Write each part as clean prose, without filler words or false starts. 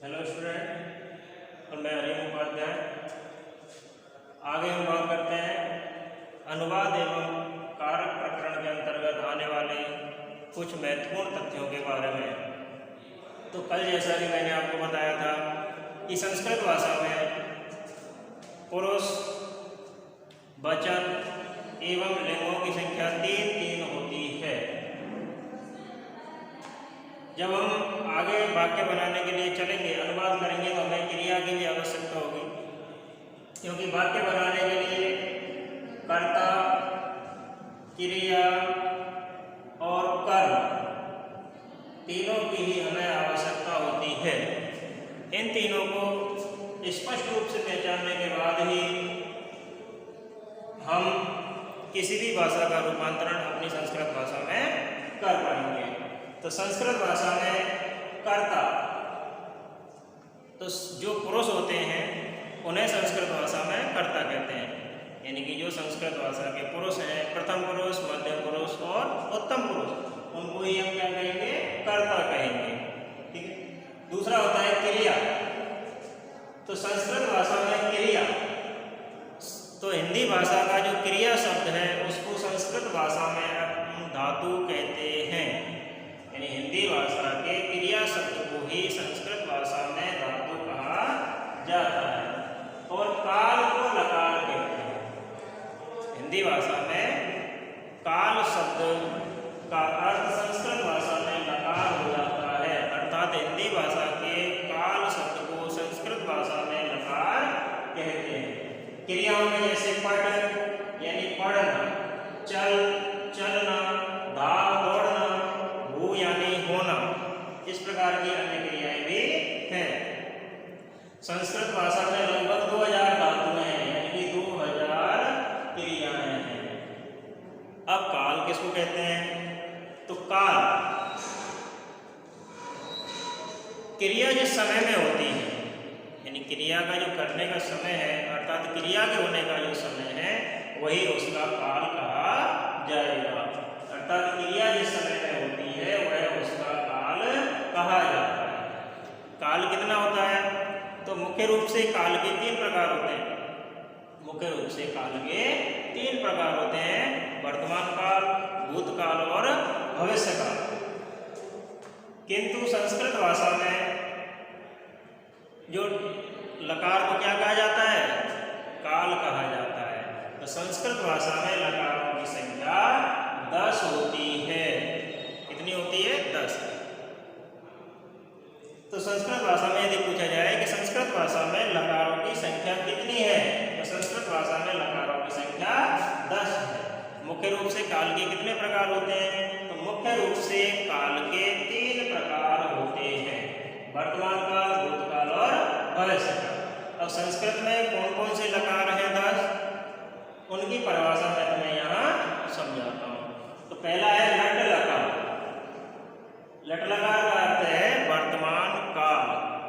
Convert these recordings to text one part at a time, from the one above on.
Hello student, और मैं हरीम उपाध्याय। आगे हम बात करते हैं अनुवाद एवं कारक प्रकरण के अंतर्गत आने वाले कुछ महत्वपूर्ण तथ्यों के बारे में। तो कल जैसा कि मैंने आपको बताया था कि संस्कृत भाषा में पुरुष, वचन एवं लिंगों की संख्या तीन होती है। जब हम आगे वाक्य बनाने के लिए चलेंगे, अनुवाद करेंगे, तो हमें क्रिया की भी आवश्यकता होगी, क्योंकि वाक्य बनाने के लिए कर्ता, क्रिया और कर्म तीनों की ही हमें आवश्यकता होती है। इन तीनों को स्पष्ट रूप से पहचानने के बाद ही हम किसी भी भाषा का रूपांतरण अपनी संस्कृत भाषा में कर पाएंगे। तो संस्कृत भाषा में कर्ता, तो जो पुरुष होते हैं उन्हें संस्कृत भाषा में कर्ता कहते हैं। यानी कि जो संस्कृत भाषा के पुरुष हैं, प्रथम पुरुष, मध्यम पुरुष और उत्तम पुरुष, उनको ही हम क्या कहेंगे? कर्ता कहेंगे। ठीक है। दूसरा होता है क्रिया। तो संस्कृत भाषा में क्रिया, तो हिंदी भाषा का जो क्रिया शब्द है उसको संस्कृत भाषा में हम धातु कहते हैं। यानी हिंदी भाषा के क्रिया शब्द को ही संस्कृत भाषा में धातु कहा जाता है। और काल को लकार कहते हैं। हिंदी भाषा में काल शब्द का अर्थ संस्कृत भाषा में लकार हो जाता है, अर्थात हिंदी भाषा के काल शब्द को संस्कृत भाषा में लकार कहते हैं। क्रियाओं में जैसे पठ यानी पढ़ना, चल चलना, भाग दौड़ना, भू यानी होना, इस प्रकार की अन्य क्रियाएं भी हैं। संस्कृत भाषा में लगभग 2000 धातुएं हैं, यानी कि 2000 क्रियाएं हैं। अब काल किसको कहते हैं? तो काल क्रिया जिस समय में होती है, यानी क्रिया का जो करने का समय है, अर्थात क्रिया के होने का जो समय है, वही उसका काल कहा जाएगा। अर्थात क्रिया जिस समय में होती है वह उसका काल कहा जाता है। काल कितना होता है? तो मुख्य रूप से काल के 3 प्रकार होते हैं। मुख्य रूप से काल के 3 प्रकार होते हैं: वर्तमान काल, भूतकाल और भविष्य काल। किंतु संस्कृत भाषा में जो लकार को क्या कहा जाता है? काल कहा जाता है। तो संस्कृत भाषा में लकारों की संख्या 10 होती है। कितनी होती है? 10। तो संस्कृत भाषा में यदि पूछा जाए कि संस्कृत भाषा में लकारों की संख्या कितनी है, तो संस्कृत भाषा में लकारों की संख्या 10 है। मुख्य रूप से काल के कितने प्रकार होते हैं? तो मुख्य रूप से काल के 3 प्रकार होते हैं: वर्तमान काल, भूतकाल और भविष्य काल। अब संस्कृत में कौन कौन से लकार हैं? 10। उनकी परिभाषा मैं तुम्हें यहाँ समझाता हूँ। तो पहला है लट लकार। लट लकार का अर्थ है वर्तमान काल।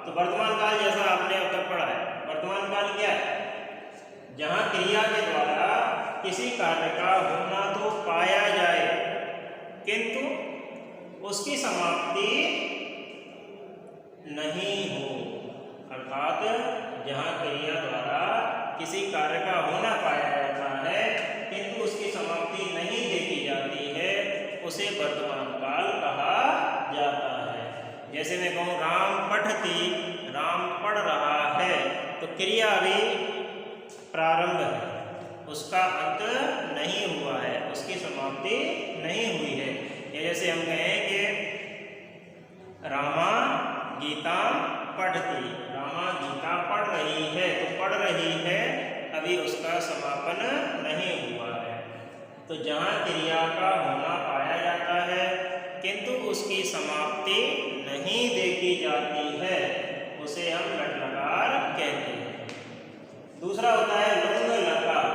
तो वर्तमान काल जैसा आपने अब तक पढ़ा है, वर्तमान काल क्या है? जहाँ क्रिया के द्वारा किसी कार्य का होना तो पाया जाए, किंतु उसकी समाप्ति नहीं हो। अर्थात जहाँ क्रिया द्वारा किसी कार्य का होना पाया जाता है किंतु उसकी समाप्ति नहीं देखी जाती है, उसे वर्तमान काल कहा जाता है। जैसे मैं कहूँ राम पठति, राम पढ़ रहा है, तो क्रिया अभी प्रारंभ है, उसका अंत नहीं हुआ है, उसकी समाप्ति नहीं हुई है। या जैसे हम कहें कि रामा गीता पढ़ती, रामा गीता पढ़ रही है, तो पढ़ रही है, अभी उसका समापन नहीं हुआ है। तो जहाँ क्रिया का होना पाया जाता है किंतु उसकी समाप्ति नहीं देखी जाती है, उसे हम लट लकार कहते हैं। दूसरा होता है लुंग लकार,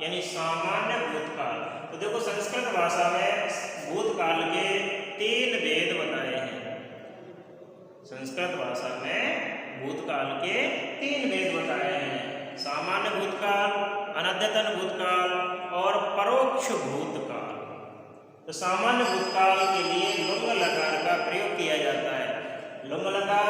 यानी सामान्य भूतकाल। तो देखो संस्कृत भाषा में भूतकाल के 3 भेद बताए हैं। संस्कृत भाषा में भूतकाल के 3 भेद बताए हैं: सामान्य भूतकाल, अनद्यतन भूतकाल और परोक्ष भूतकाल। तो सामान्य भूतकाल के लिए लुंग लकार का प्रयोग किया जाता है। लुंग लकार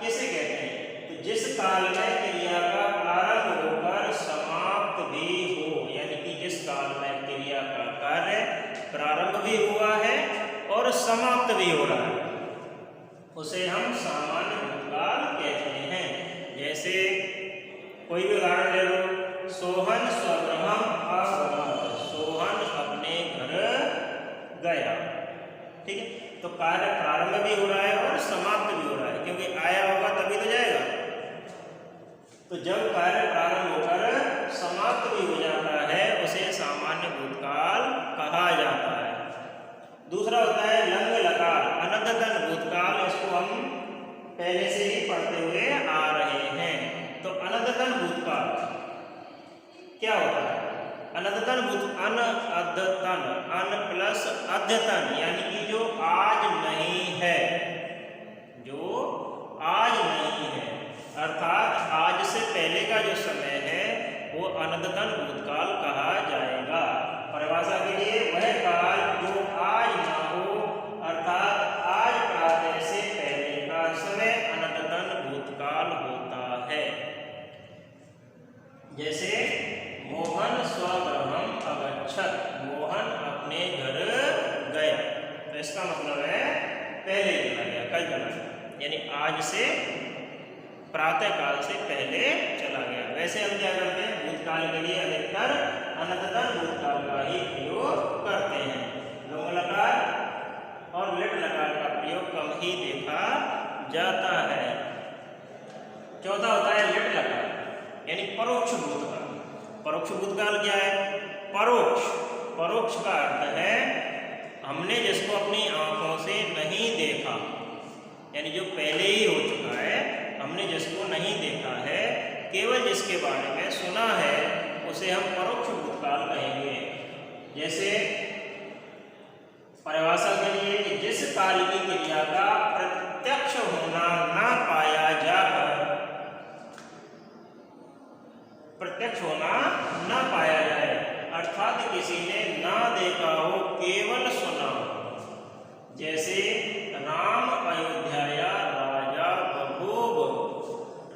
किसे कहते हैं? तो जिस काल में क्रिया का प्रारंभ होकर समाप्त भी हो, यानी कि जिस काल में क्रिया का कार्य प्रारंभ भी हुआ है और समाप्त भी हो रहा है, उसे हम सामान्य भूतकाल कहते हैं। जैसे कोई भी उदाहरण ले लो, सोहन स्वगृहम अगमत्, सोहन अपने घर गया। ठीक है, तो कार्य प्रारंभ भी हो रहा है और समाप्त भी हो रहा है, क्योंकि आया होगा तभी तो जाएगा। तो जब कार्य प्रारंभ होकर समाप्त भी हो जाता है, उसे सामान्य भूतकाल कहा जाता है। दूसरा होता है लंग लकार, अनद्यतन भूतकाल। इसको हम पहले से ही पढ़ते हुए आ रहे हैं। तो अनद्यतन भूतकाल क्या होता है? अनद्यतन अनअद्यतन, अन प्लस अद्यतन, यानी कि जो आज नहीं है, जो आज नहीं है, अर्थात आज से पहले का जो समय है वो अनद्यतन भूतकाल कहा जाएगा। परिभाषा के लिए वह काल जो आज ना हो, अर्थात आज प्रातः से पहले का समय अनद्यतन भूतकाल होता है। जैसे मोहन स्वगृहम अगच्छत्, मोहन अपने घर गया, तो इसका मतलब है पहले चला गया, कल चला गया, यानी आज से प्रातः काल से पहले चला गया। वैसे हम क्या करते हैं, भूतकाल के लिए अधिकतर अनद्यतन भूतकाल का ही प्रयोग करते हैं। लुंग लकार और लिट लकार का प्रयोग कम ही देखा जाता है। चौथा होता है लिट लकार, यानी परोक्ष भूतकाल। परोक्ष भूतकाल क्या है? परोक्ष, परोक्ष का अर्थ है हमने जिसको अपनी आंखों से नहीं देखा, यानी जो पहले ही हो चुका है, हमने जिसको नहीं देखा है, केवल जिसके बारे में सुना है, उसे हम परोक्ष भूतकाल कहेंगे। जैसे परिभाषा के लिए कि जिस काल की क्रिया का प्रत्यक्ष होना ना पाया जाकर, प्रत्यक्ष होना ना पाया जाए, अर्थात किसी ने ना देखा हो, केवल सुना हो। जैसे राम अयोध्या राजा बभूव,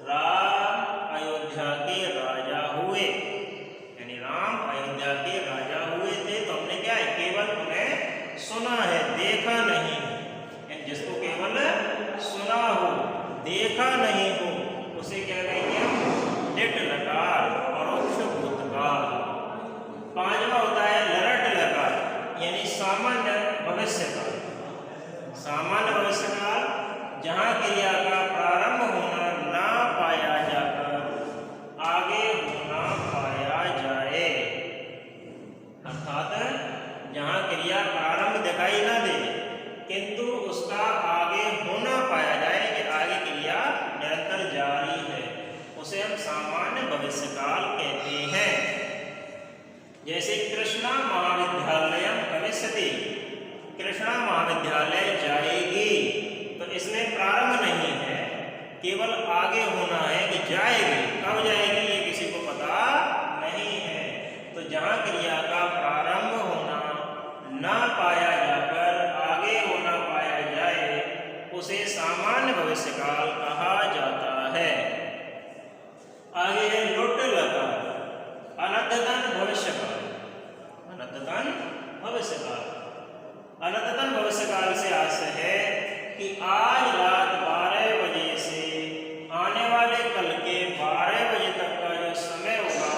राम अयोध्या के राजा हुए, यानी राम अयोध्या के राजा हुए थे। तो हमने क्या है, केवल उन्हें सुना है, देखा नहीं। यानी जिसको केवल सुना हो, देखा नहीं हो, उसे क्या कहेंगे हम? लिट लकार, परोक्ष भूतकाल। पांचवा होता है लरट लकार, यानी सामान्य भविष्य काल। सामान्य भविष्य काल जहाँ क्रिया का प्रारंभ होना ना पाया जाकर आगे होना पाया जाए, अर्थात जहाँ क्रिया प्रारंभ दिखाई ना दे किंतु उसका आगे होना पाया जाए कि आगे क्रिया निरंतर जारी है, उसे हम सामान्य भविष्य काल कहते हैं। जैसे कृष्णा महाविद्यालयम भविष्यति, कृष्णा महाविद्यालय जाएगी, तो इसमें प्रारंभ नहीं है, केवल आगे होना है कि जाएगी। कब जाएगी ये किसी को पता नहीं है। तो जहाँ क्रिया का प्रारंभ होना ना पाया जाकर आगे होना पाया जाए, उसे सामान्य भविष्य काल कहा जाता है। आगे है लुट लकार, अनद्यतन भविष्य काल। अनद्यतन भविष्य काल, अनद्यतन भविष्य काल से आशय है कि आज रात 12 बजे से आने वाले कल के 12 बजे तक का जो समय होगा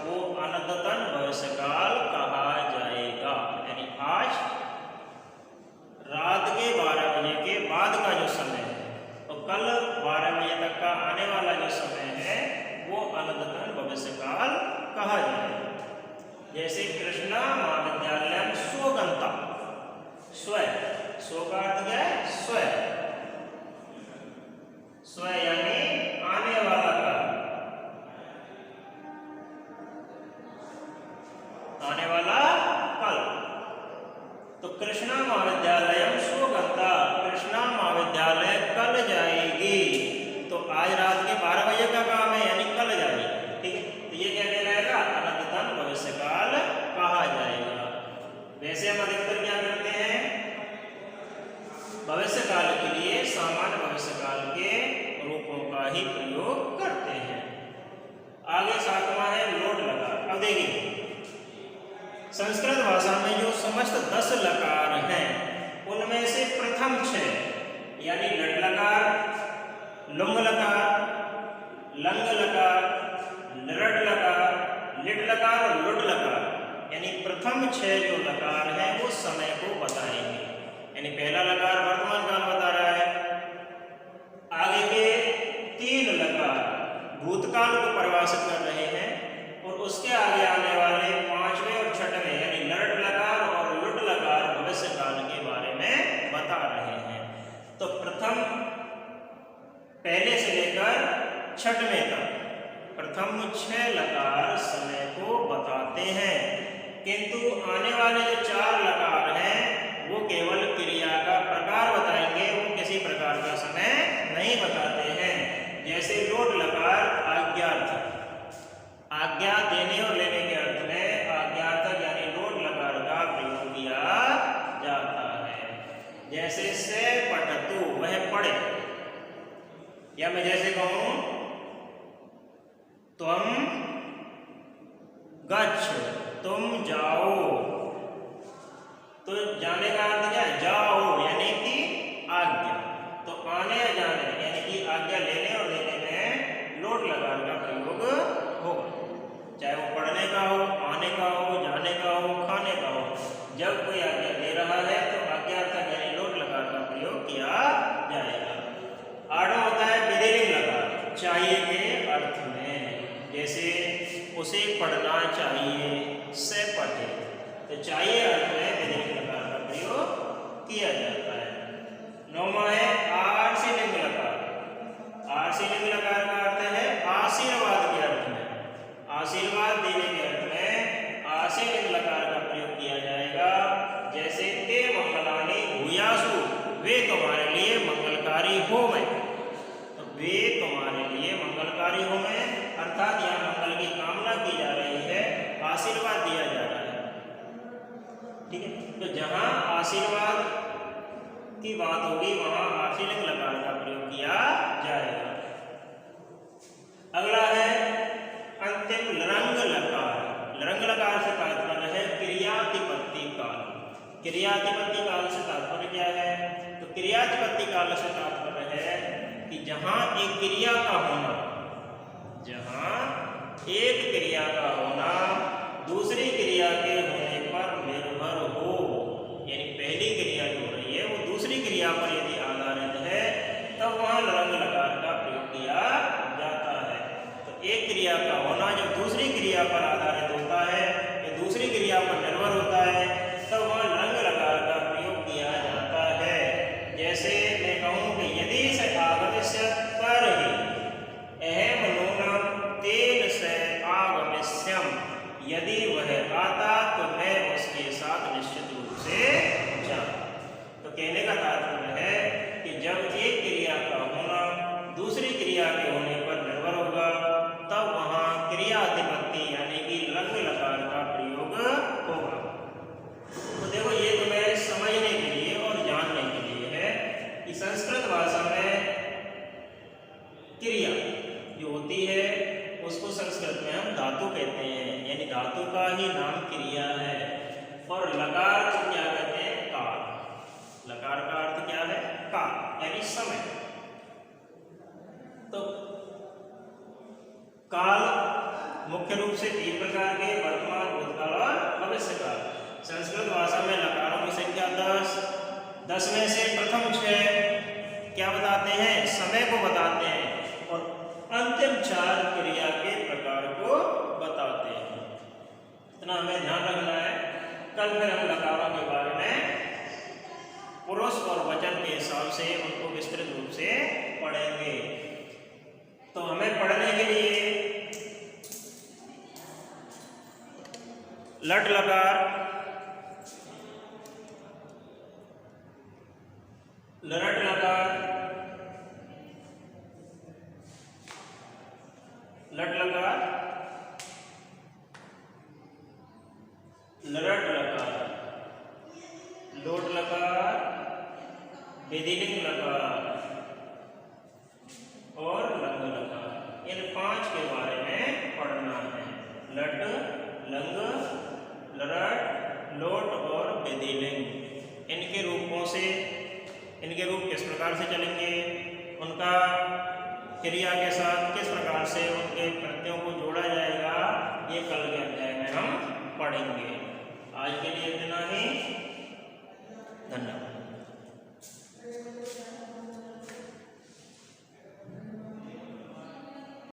वो अनद्यतन भविष्य काल कहा जाएगा। यानी आज रात के 12 बजे के बाद का जो समय है और कल 12 बजे तक का आने वाला जो समय है वो अनद्यतन भविष्य काल कहा जाएगा। जैसे कृष्णा महाविद्यालय स्वगंता, स्व, स्व का अर्थ क्या है? स्व, स्व यानी आने वाला काल, आने वाला कल। तो कृष्णा महाविद्यालय स्वगंता, कृष्णा महाविद्यालय कल जाएगी। तो आज रात के 12 बजे का काम है, यानी कल जाएगी। ठीक है, तो ये क्या कहलाएगा? अनद्यतन भविष्य काल कहा जाएगा। वैसे हम अधिकतर क्या करते हैं, भविष्य काल के लिए सामान्य भविष्य काल के रूप पहले से लेकर छठवें तक प्रथम 6 लकार समय को बताते हैं, किंतु आने वाले जो 4 लकार हैं वो केवल क्रिया का प्रकार बताएंगे, वो किसी प्रकार का समय नहीं बताते हैं। जैसे लोट लकार आज्ञार्थक, आज्ञा देने और लेने के अर्थ में आज्ञार्थक यानी लोट लकार का प्रयोग किया जाता है। जैसे से पठतु वह पढ़े, या मैं जैसे कहूं त्वम गच्छ तुम जाओ, तो जाने का अर्थ क्या है? जाओ यानी कि आज्ञा। तो आने या जाने यानी कि आज्ञा लेने और देने में लोट लकार का प्रयोग होगा, चाहे वो पढ़ने का हो, आने का हो, जाने का हो, खाने का हो। जब कोई आज्ञा दे रहा है तो आज्ञार्थक यानी लोट लकार का प्रयोग किया जाएगा। आड़ा होता है विधिलिंग लकार, चाहिए के अर्थ में। जैसे उसे पढ़ना चाहिए, से पढ़े, तो चाहिए अर्थ में विधिलिंग लकार का प्रयोग किया जाता है। 9वां है आर्षि लिंग लकार। आर्षि लिंग लकार का अर्थ है आशीर्वाद के अर्थ में, आशीर्वाद देने के अर्थ में आर्षि लिंग लकार का प्रयोग किया जाएगा। जैसे ते मंगलानि भूयासु, वे तुम्हारे लिए मंगलकारी हो मैं, तो वे तुम्हारे लिए मंगलकारी हो मैं, अर्थात यहाँ मंगल की कामना की जा रही है, आशीर्वाद दिया जा रहा है। ठीक है, तो जहां आशीर्वाद की बात होगी वहां आर्षि लिंग लकार का प्रयोग किया जाएगा। अगला है अंतिम लरंग लकार। लरंग लकार से तात्पर्य है क्रियातिपत्ति काल। क्रियातिपत्ति काल से तात्पर्य क्या है? तो क्रियातिपत्ति काल से तात्पर्य है कि जहां एक क्रिया का होना, जहां एक क्रिया का होना दूसरी क्रिया के होने पर निर्भर हो, यानी पहली क्रिया जो हो रही है वो दूसरी क्रिया पर यदि आधारित है तब वहां लरंग लकार का प्रयोग किया जाता है। तो एक क्रिया का होना जब दूसरी क्रिया पर आधारित होता है या दूसरी क्रिया पर निर्भर होता है तब वहां लरंग लकार का प्रयोग किया जाता है। जैसे मैं कहूं कि यदि से आगमस्य तरहि अहम नूनम तेन से आगमिष्यम, यदि वह आता तो मैं उसके साथ निश्चित रूप से जाऊं। तो कहने का तात्पर्य है कि जब एक क्रिया का होना दूसरी क्रिया के होने पर निर्भर होगा तब वहां क्रियातिपत्ति यानी कि लरंग लकार का प्रयोग होगा। तो देखो ये तुम्हें समझने के लिए और जानने के लिए है कि संस्कृत भाषा में क्रिया जो होती है उसको संस्कृत में हम धातु कहते हैं, यानी धातु का ही नाम क्रिया है। और लकार को क्या कहते हैं? काल। लकार का अर्थ क्या है? काल यानी समय। तो काल मुख्य रूप से 3 प्रकार के, वर्तमान, भूतकाल और भविष्यकाल। संस्कृत भाषा में लकारों की संख्या 10, 10 में से प्रथम 6 क्या बताते हैं? समय को बताते हैं, और अंतिम 4 क्रिया के प्रकार को बताते हैं। इतना हमें ध्यान रखना है। कल फिर हम लकारों के बारे में पुरुष और वचन के हिसाब से उनको विस्तृत रूप से पढ़ेंगे। तो हमें पढ़ने के लिए लट लकार, लरट लकार, लट लकार, लरट लकार, लोट लकार, विधिलिंग लकार और लंग लकार, इन 5 के बारे में पढ़ना है। लट, लंग, लरट, लोट और विधिलिंग, इनके रूपों से, इनके रूप किस प्रकार से चलेंगे, उनका क्रिया के साथ किस प्रकार से उनके प्रत्ययों को जोड़ा जाएगा, ये कल के अध्याय में हम पढ़ेंगे।